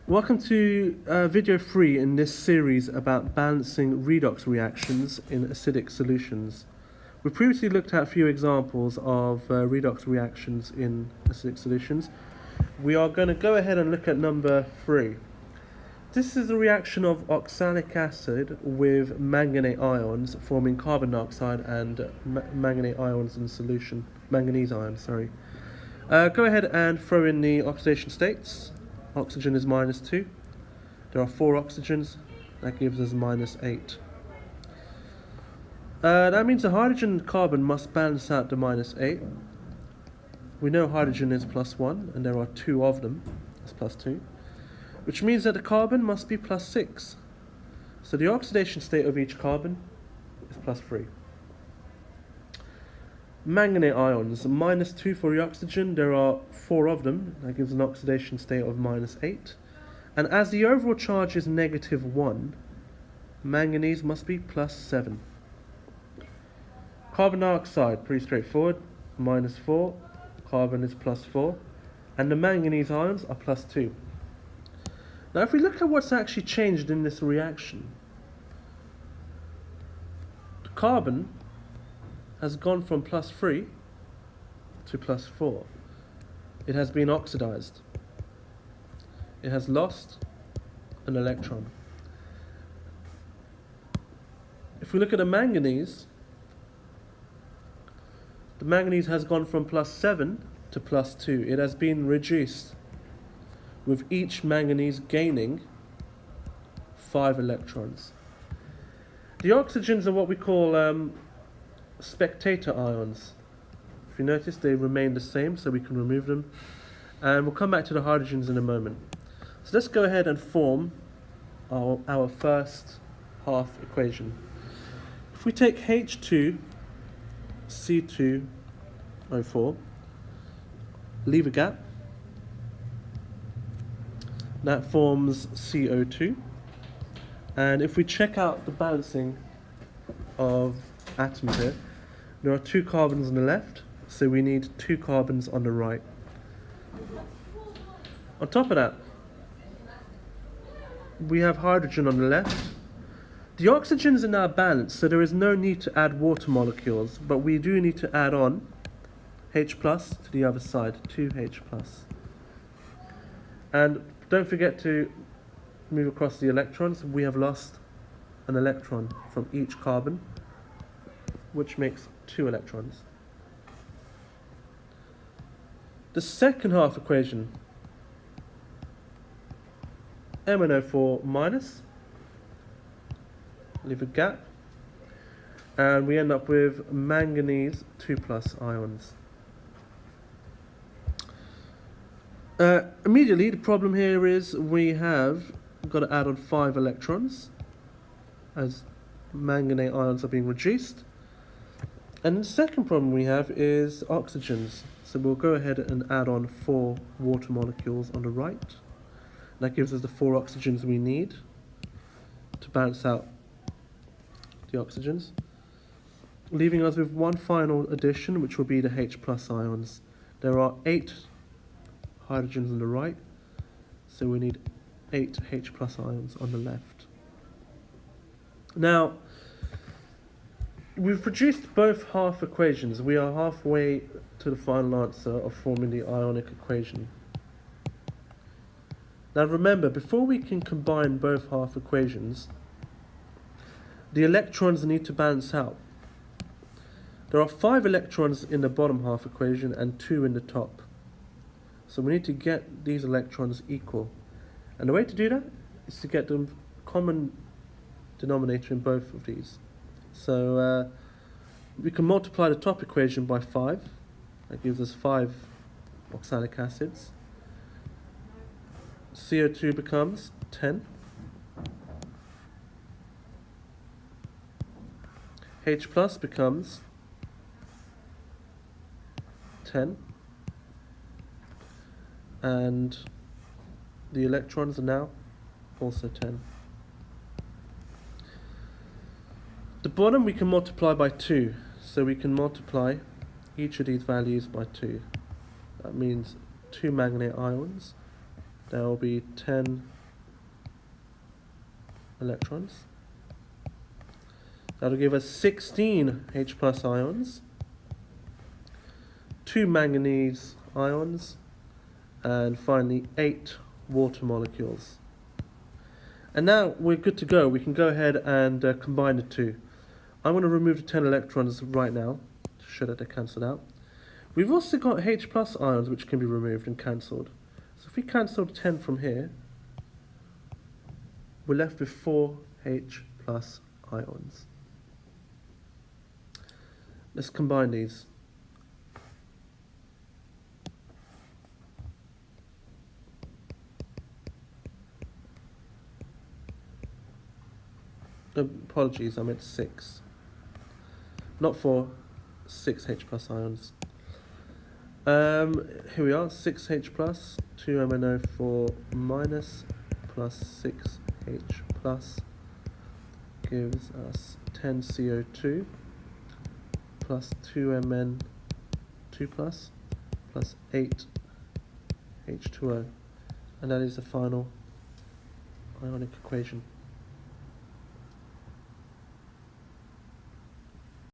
Welcome to video 3 in this series about balancing redox reactions in acidic solutions. We previously looked at a few examples of redox reactions in acidic solutions. We are going to go ahead and look at number 3. This is a reaction of oxalic acid with manganate ions forming carbon dioxide and manganate ions in solution, manganese ions, sorry. Go ahead and throw in the oxidation states. Oxygen is -2. There are 4 oxygens. That gives us -8. That means the hydrogen and carbon must balance out the -8. We know hydrogen is +1, and there are 2 of them. That's +2. Which means that the carbon must be +6. So the oxidation state of each carbon is +3. Manganate ions, -2 for the oxygen, there are 4 of them, that gives an oxidation state of -8. And as the overall charge is -1, manganese must be +7. Carbon dioxide, pretty straightforward, -4, carbon is +4, and the manganese ions are +2. Now if we look at what's actually changed in this reaction, the carbon has gone from +3 to +4. It has been oxidized. It has lost an electron. If we look at the manganese has gone from +7 to +2. It has been reduced, with each manganese gaining 5 electrons. The oxygens are what we call spectator ions. If you notice, they remain the same, so we can remove them, and we'll come back to the hydrogens in a moment. So let's go ahead and form our first half equation. If we take H2C2O4, leave a gap, that forms CO2, and if we check out the balancing of atoms here, there are 2 carbons on the left, so we need 2 carbons on the right. On top of that, we have hydrogen on the left. The oxygens are now balanced, so there is no need to add water molecules, but we do need to add on H plus to the other side, 2H plus. And don't forget to move across the electrons. We have lost an electron from each carbon, which makes 2 electrons. The second half equation, MnO4 minus, leave a gap, and we end up with manganese 2+ ions. Immediately, the problem here is we have got to add on 5 electrons, as manganate ions are being reduced. And the second problem we have is oxygens. So we'll go ahead and add on 4 water molecules on the right. That gives us the 4 oxygens we need to balance out the oxygens, leaving us with one final addition, which will be the H plus ions. There are 8 hydrogens on the right, so we need 8 H plus ions on the left. Now, we've produced both half equations. We are halfway to the final answer of forming the ionic equation. Now remember, before we can combine both half equations, the electrons need to balance out. There are 5 electrons in the bottom half equation and 2 in the top. So we need to get these electrons equal. And the way to do that is to get the common denominator in both of these. So we can multiply the top equation by 5. That gives us 5 oxalic acids. CO2 becomes 10. H plus becomes 10. And the electrons are now also 10. The bottom we can multiply by 2, so we can multiply each of these values by 2. That means 2 manganate ions there will be 10 electrons. That'll give us 16 H plus ions, 2 manganese ions, and finally 8 water molecules. And now we're good to go. We can go ahead and combine the two. I'm going to remove the 10 electrons right now to show that they're cancelled out. We've also got H plus ions which can be removed and cancelled. So if we cancel 10 from here, we're left with 4 H plus ions. Let's combine these. Apologies, I meant 6. Not 4, 6 H plus ions. Here we are, 6H plus, 2MnO4 minus, plus 6H plus gives us 10 CO2 plus 2Mn2 plus 8 H2O, and that is the final ionic equation.